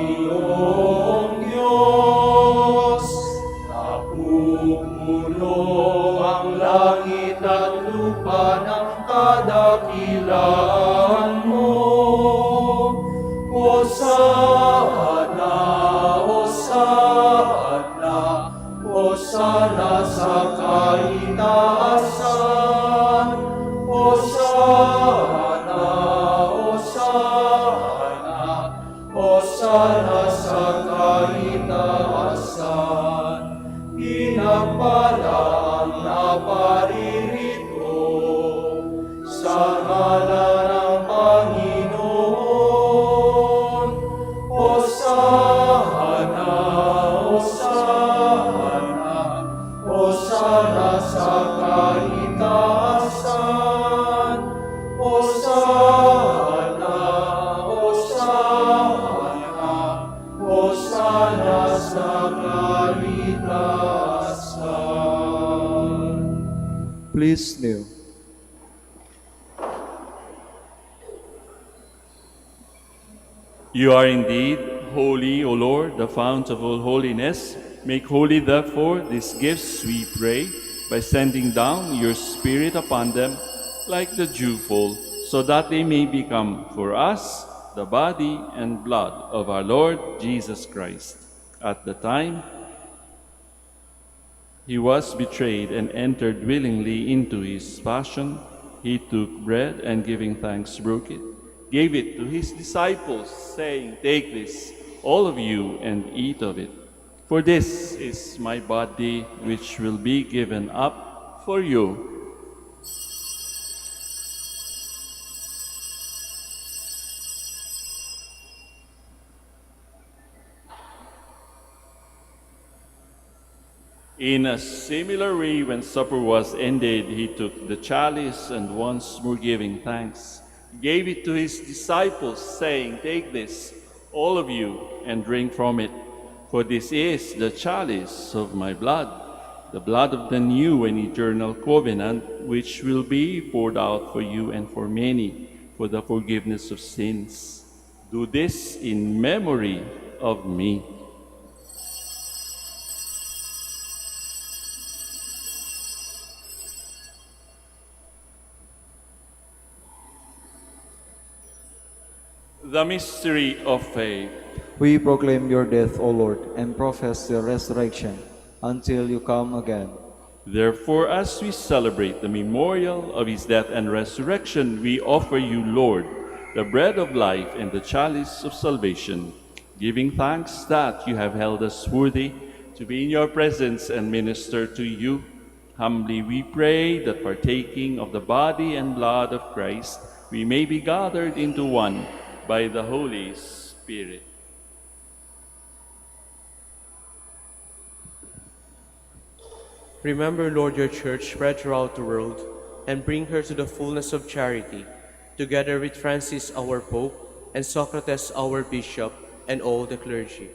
Panginoong Diyos, napupulong ang langit at lupa ng kadakilaan mo. Hosana, Hosana, Hosana sa kaitaasan. Hosana, Hosana, Hosana sa kaitaasan. Pinagpala ang naparirito sa ngalan ng Panginoon. Hosana, Hosana, Hosana sa kaitaasan. Hosana, Hosana, Hosana sa kaitaasan. Please kneel. You are indeed holy, O Lord, the fount of all holiness. Make holy, therefore, these gifts, we pray, by sending down your Spirit upon them, like the dewful, so that they may become for us the body and blood of our Lord Jesus Christ. At the time he was betrayed and entered willingly into his passion, he took bread and giving thanks broke it, gave it to his disciples, saying, "Take this, all of you, and eat of it. For this is my body, which will be given up for you." In a similar way, when supper was ended, he took the chalice and once more giving thanks, gave it to his disciples, saying, "Take this, all of you, and drink from it. For this is the chalice of my blood, the blood of the new and eternal covenant, which will be poured out for you and for many for the forgiveness of sins. Do this in memory of me." The mystery of faith. We proclaim your death, O Lord, and profess your resurrection until you come again. Therefore, as we celebrate the memorial of his death and resurrection, we offer you, Lord, the bread of life and the chalice of salvation, giving thanks that you have held us worthy to be in your presence and minister to you. Humbly we pray that, partaking of the body and blood of Christ, we may be gathered into one by the Holy Spirit. Remember, Lord, your church spread throughout the world, and bring her to the fullness of charity, together with Francis, our Pope, and Socrates, our Bishop, and all the clergy.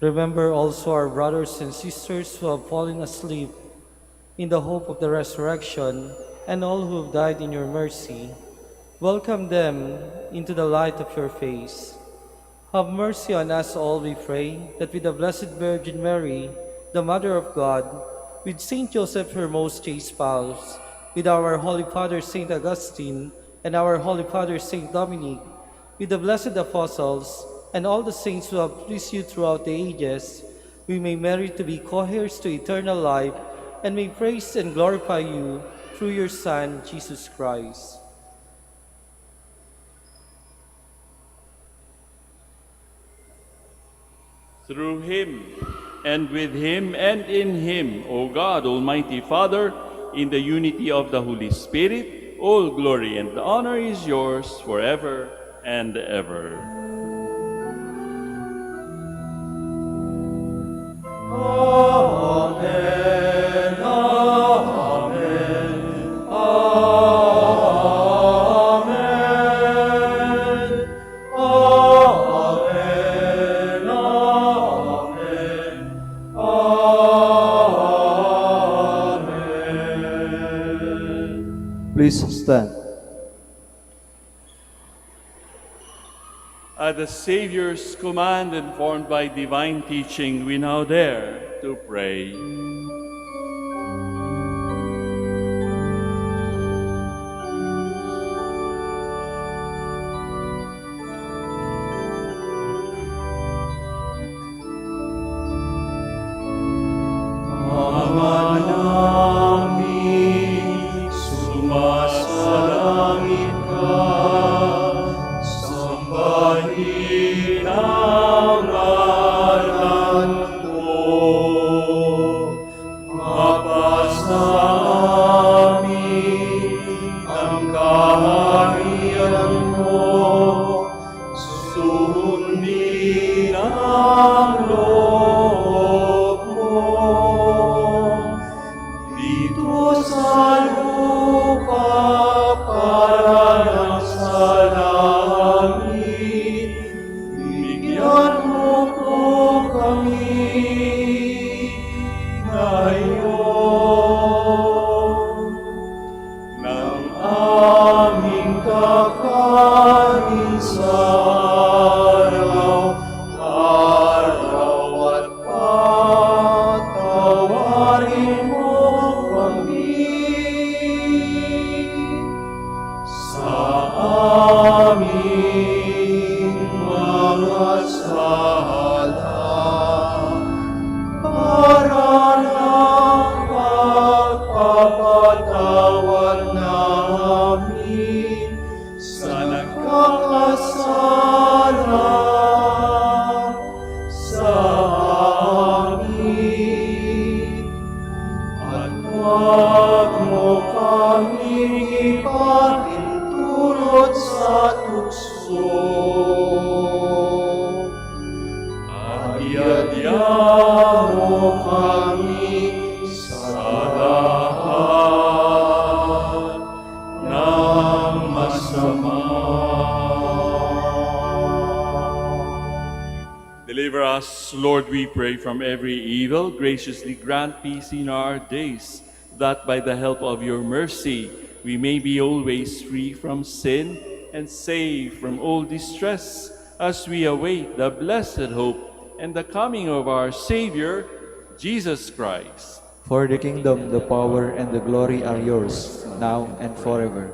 Remember also our brothers and sisters who have fallen asleep in the hope of the resurrection, and all who have died in your mercy. Welcome them into the light of your face. Have mercy on us all, we pray, that with the Blessed Virgin Mary, the Mother of God, with Saint Joseph, her most chaste spouse, with our Holy Father Saint Augustine, and our Holy Father Saint Dominic, with the blessed apostles, and all the saints who have pleased you throughout the ages, we may merit to be co-heirs to eternal life, and may praise and glorify you through your Son, Jesus Christ. Through him, and with him, and in him, O God, Almighty Father, in the unity of the Holy Spirit, all glory and honor is yours forever and ever. Amen. Amen. Amen. Amen. Amen. Please stand. At the Savior's command, informed by divine teaching, we now dare to pray. Ama namin, sumasalangit ka, sambahin ang ngalan mo. Mapasa amin ang kaharian mo, sundin ang loob mo. Dito sa lupa para sa langit, bigyan mo po kami ngayon ng aming kakanin sa araw-araw, at patawarin Huwag mo kaming ipahintulot sa tukso. At iadya mo kami sa lahat ng masama. Deliver us, Lord, we pray, from every evil. Graciously grant peace in our days, that by the help of your mercy we may be always free from sin and safe from all distress, as we await the blessed hope and the coming of our Savior, Jesus Christ. For the kingdom, the power, and the glory are yours, now and forever.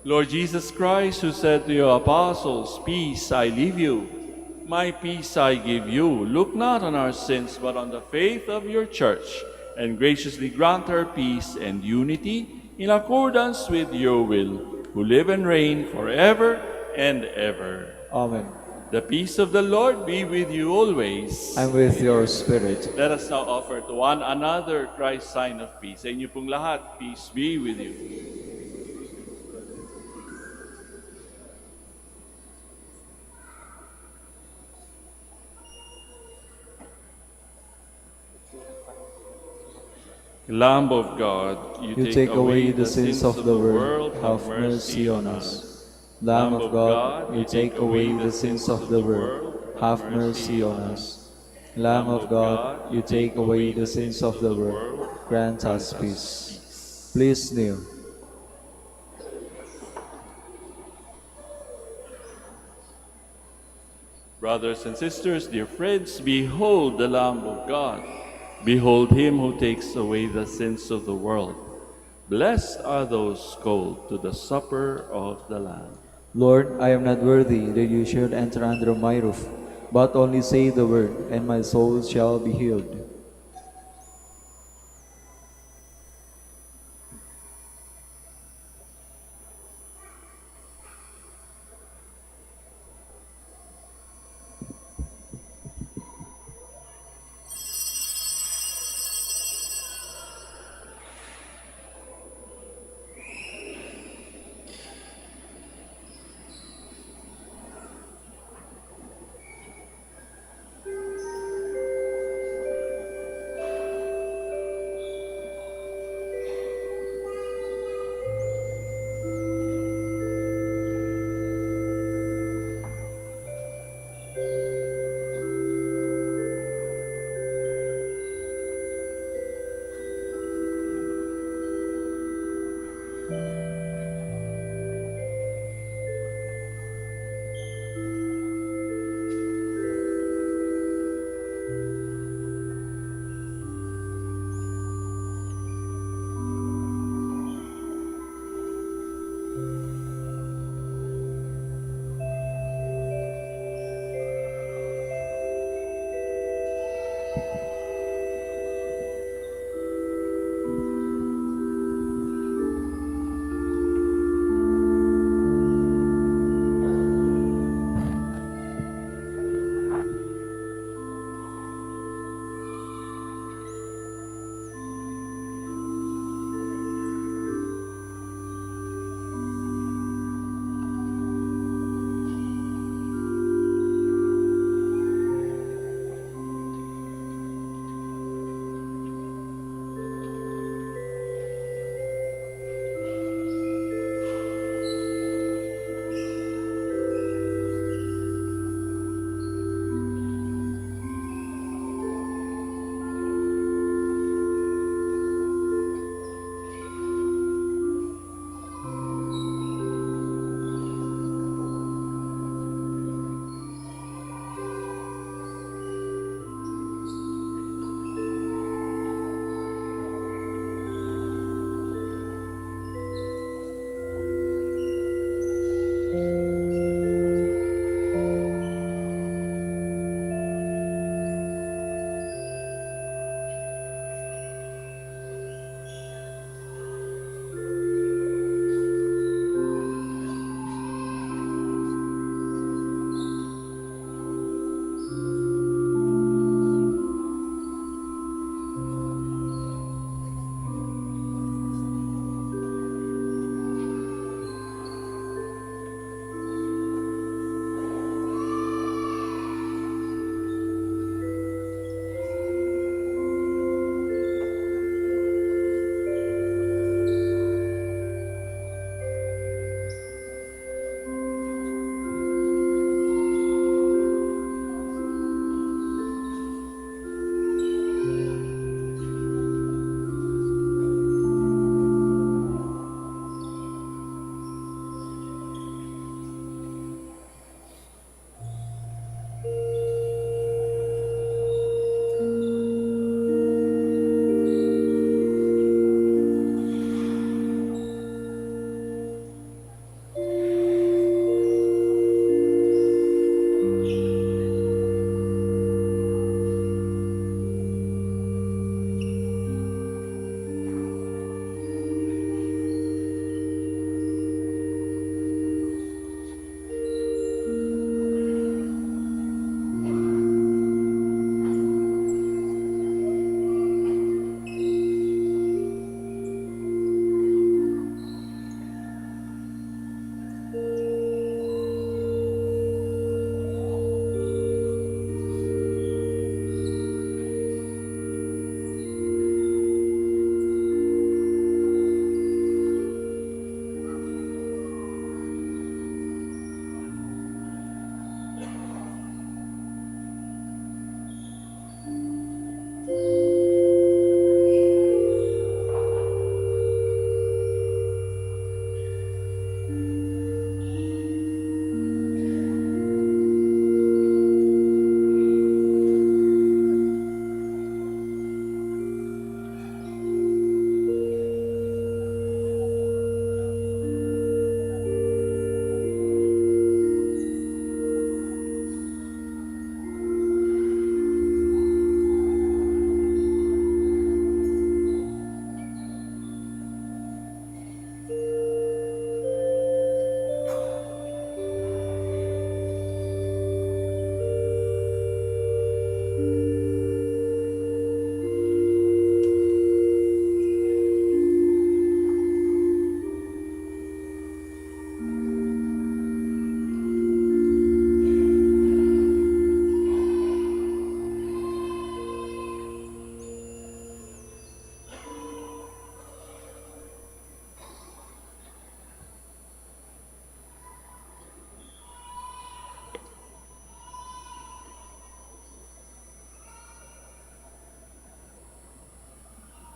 Lord Jesus Christ, who said to your apostles, "Peace I leave you, my peace I give you," look not on our sins, but on the faith of your church, and graciously grant her peace and unity in accordance with your will, who live and reign forever and ever. Amen. The peace of the Lord be with you always. And with your spirit. Let us now offer to one another Christ's sign of peace. Sa inyo pong lahat, peace be with you. Lamb of God, You take away the sins of the world, have mercy on us. Lamb of God, you take away the sins of the world, have mercy on us. Lamb of God, you take away the sins of the world, grant us peace. Please kneel. Brothers and sisters, dear friends, behold the Lamb of God. Behold him who takes away the sins of the world. Blessed are those called to the supper of the Lamb. Lord, I am not worthy that you should enter under my roof, but only say the word, and my soul shall be healed.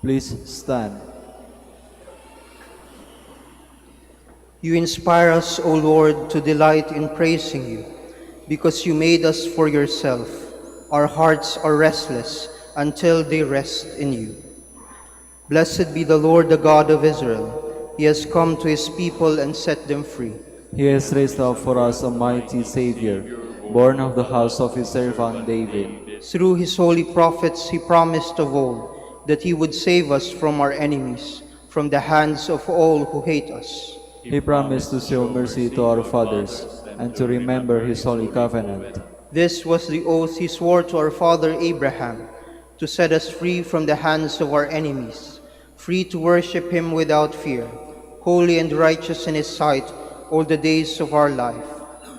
Please stand. You inspire us, O Lord, to delight in praising you, because you made us for yourself. Our hearts are restless until they rest in you. Blessed be the Lord, the God of Israel. He has come to his people and set them free. He has raised up for us a mighty Savior, born of the house of his servant David. Through his holy prophets he promised of old that he would save us from our enemies, from the hands of all who hate us. He promised to show mercy to our fathers and to remember his holy covenant. This was the oath he swore to our father Abraham, to set us free from the hands of our enemies, free to worship him without fear, holy and righteous in his sight all the days of our life.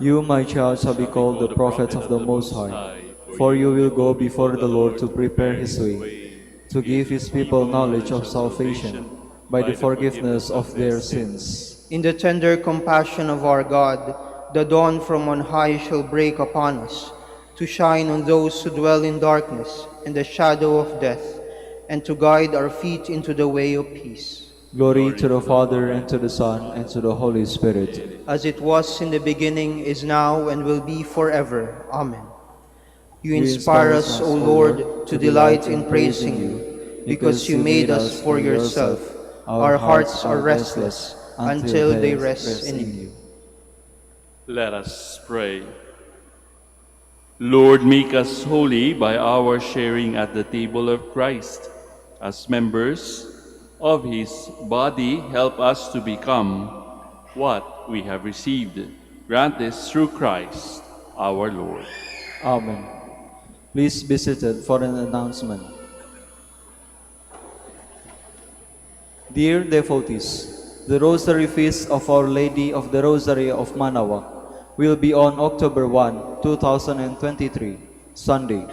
You, my child, shall be called the prophet of the Most High, for you will go before the Lord to prepare his way, to give his people knowledge of salvation by the forgiveness of their sins. In the tender compassion of our God, the dawn from on high shall break upon us, to shine on those who dwell in darkness and the shadow of death, and to guide our feet into the way of peace. Glory to the Father, and to the Son, and to the Holy Spirit. As it was in the beginning, is now, and will be forever. Amen. You inspire us, O Lord, to delight in praising you, because you made us for yourself. Our hearts are restless until they rest in you. Let us pray. Lord, make us holy by our sharing at the table of Christ. As members of his body, help us to become what we have received. Grant this through Christ our Lord. Amen. Please be seated for an announcement. Dear devotees, the Rosary Feast of Our Lady of the Rosary of Manaoag will be on October 1, 2023, Sunday.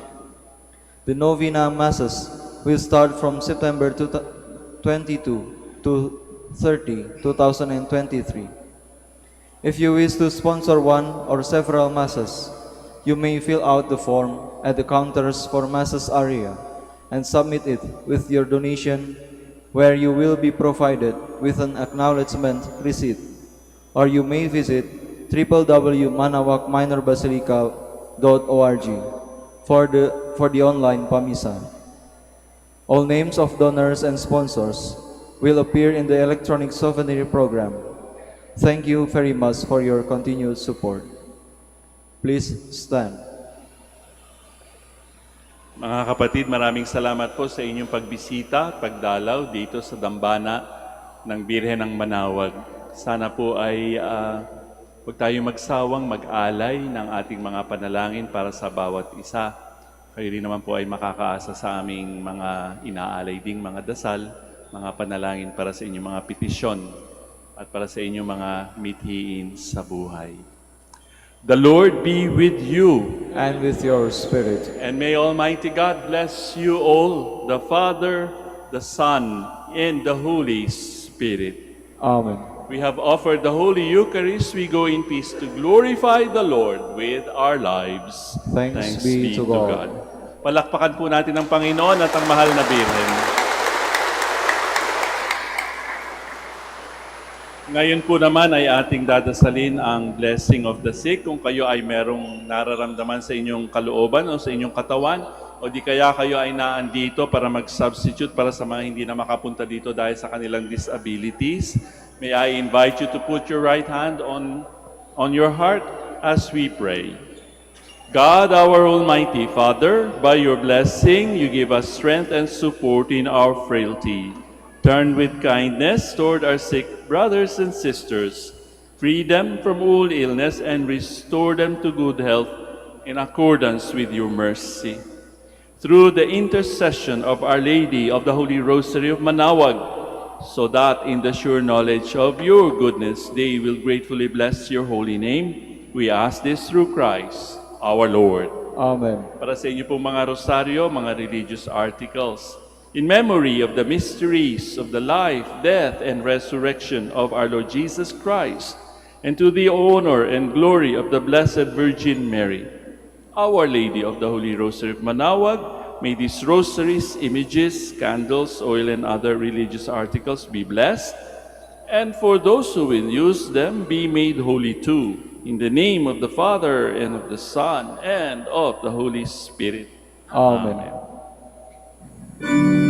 The Novena Masses will start from September 22 to 30, 2023. If you wish to sponsor one or several Masses, you may fill out the form at the counters for Masses area and submit it with your donation, where you will be provided with an acknowledgement receipt. Or you may visit www.manaoagminorbasilica.org for the online pamisa. All names of donors and sponsors will appear in the electronic souvenir program. Thank you very much for your continued support. Please stand. Mga kapatid, maraming salamat po sa inyong pagbisita at pagdalaw dito sa dambana ng Birhen ng Manaoag. Sana po ay huwag tayong magsawang mag-alay ng ating mga panalangin para sa bawat isa. Kayo rin naman po ay makakaasa sa aming mga inaalay ding mga dasal, mga panalangin para sa inyong mga petisyon at para sa inyong mga mithiin sa buhay. The Lord be with you. And with your spirit. And may Almighty God bless you all, the Father, the Son, and the Holy Spirit. Amen. We have offered the Holy Eucharist. We go in peace to glorify the Lord with our lives. Thanks be to God. Palakpakan po natin ang Panginoon at ang mahal na Birhen. Ngayon po naman ay ating dadasalin ang blessing of the sick. Kung kayo ay merong nararamdaman sa inyong kalooban o sa inyong katawan, o di kaya kayo ay naandito para mag-substitute para sa mga hindi na makapunta dito dahil sa kanilang disabilities, may I invite you to put your right hand on your heart as we pray. God, our Almighty Father, by your blessing, you give us strength and support in our frailty. Turn with kindness toward our sick brothers and sisters. Free them from all illness and restore them to good health in accordance with your mercy. Through the intercession of Our Lady of the Holy Rosary of Manaoag, so that in the sure knowledge of your goodness they will gratefully bless your holy name, we ask this through Christ, our Lord. Amen. Para sa inyo pong mga rosaryo, mga religious articles, in memory of the mysteries of the life, death, and resurrection of our Lord Jesus Christ, and to the honor and glory of the Blessed Virgin Mary, Our Lady of the Holy Rosary of Manaoag, may these rosaries, images, candles, oil, and other religious articles be blessed, and for those who will use them, be made holy too. In the name of the Father, and of the Son, and of the Holy Spirit. Amen. Amen.